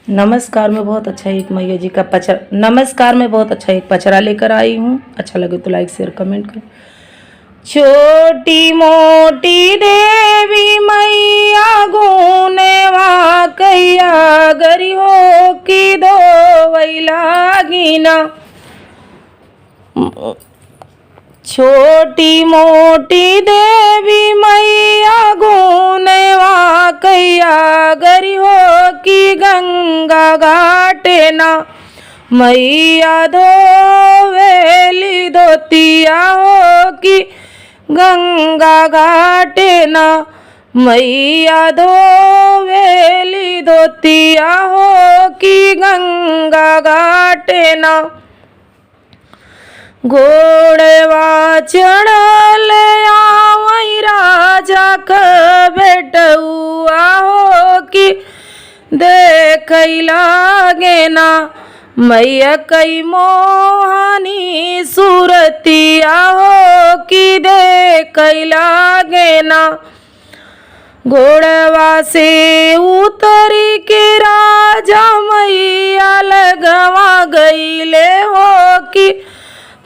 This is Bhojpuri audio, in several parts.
नमस्कार, मैं बहुत अच्छा एक मैया जी का पचरा नमस्कार, मैं बहुत अच्छा एक पचरा लेकर आई हूँ। अच्छा लगे तो लाइक शेयर कमेंट करें। छोटी मोटी देवी मैया गुनेवा कैया गरी हो की दो वैला गीना। छोटी मोटी देवी मैया गुनेवा कैया गरी हो की गंगा घाटे ना। मैया धोवेली धोतिया हो की गंगा घाटे ना। मैया धोवेली धोतिया हो की गंगा घाटे ना। घोड़वा चढ़ल आवई राजा क बेटुआ हो कि देख लागे ना। मैया कई मोहनी सूरतिया हो कि देख लागे ना। घोड़वा से उतरी के राजा मैया लगवा गईले हो कि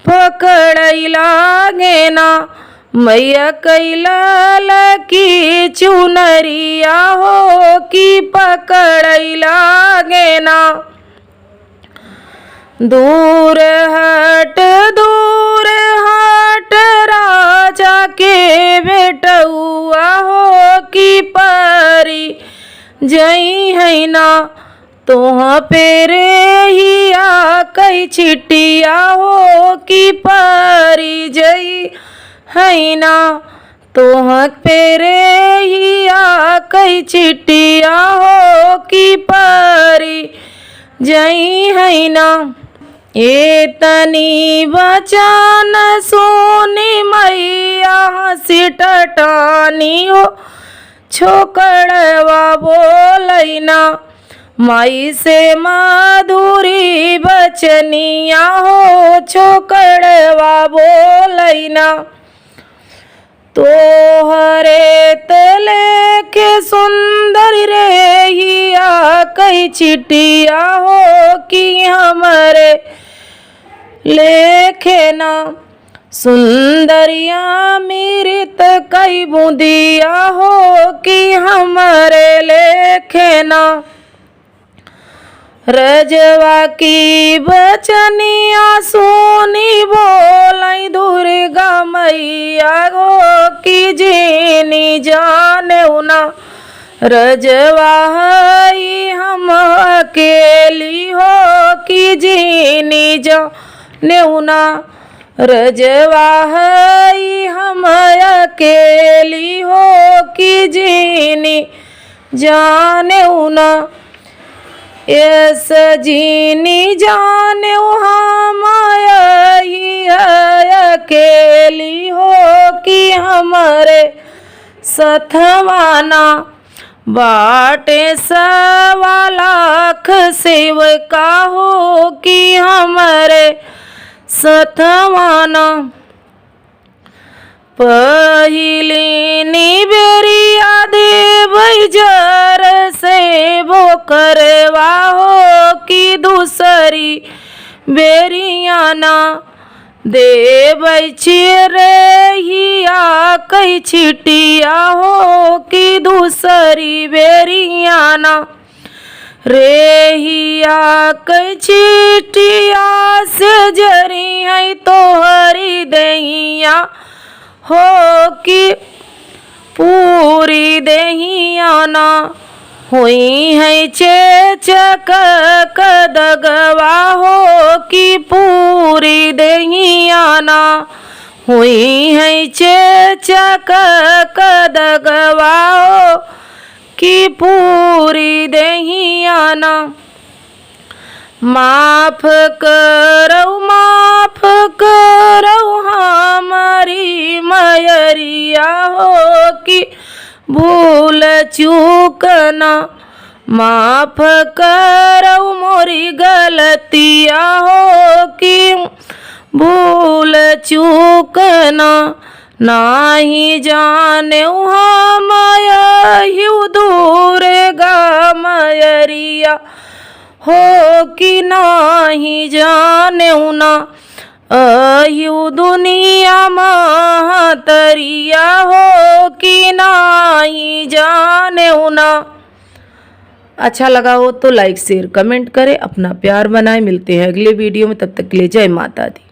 पकड़ लागे ना। मैया कैलाल की चुनरिया हो कि पकड़ लागे ना। दूर हट राजा के बेटुआ हो कि परी जई है ना। तोह पेरे हिया कई छिटिया हो कि परी जई है ना। तोह पेरे हिया कई छिटिया हो कि परी जई है ना। ए तनी बचन सोनी मैया हंसी टटानी हो छोकड़वा बोलैना। माई से माधुरी बचनिया हो छोकड़वा बोलैना। तोहरे तले के सुंदर रे हिया कई चिटिया हो कि हमरे लेखे ना। सुंदरिया मीरित कई बूंदिया हो कि हमरे लेखे ना। रजवा की बचनिया सोनी बोलाई दुर्गा मैया हो कि जीनी जाने ना। रजवा हई हम अकेली हो कि जीनी जाने ना। रजवा हई हम अकेली हो कि जीनी जाने ना। यस जीनी जाने हम अकेली हो कि हमरे सथवाना। बाटे 1.25 लाख सेवका हो कि हमरे सथवाना। पहिली निबेरिया देव जर से वो करवा हो कि दूसरी बेरियाना। देव रे हिया कई छिटिया हो कि दूसरी बेरियाना। रे हिया कई छिटिया से जरी है तोहरी दहिया हो कि पूरी दहिया ना। हुई है चेचक कदगवा हो कि पूरी दहिया ना। हुई है चेचक कदगवा हो कि पूरी दहिया ना। माफ करौ हमारी मयरिया हो कि भूल चूक ना। माफ करौ मोरी गलतिया हो कि भूल चूक ना। नाही जाने हम दूर गा मयरिया हो कि नाही जाने ना अयु दुनिया महतरिया हो कि नाही जाने ना। अच्छा लगा हो तो लाइक शेयर कमेंट करें, अपना प्यार बनाएं। मिलते हैं अगले वीडियो में, तब तक के लिए जय माता दी।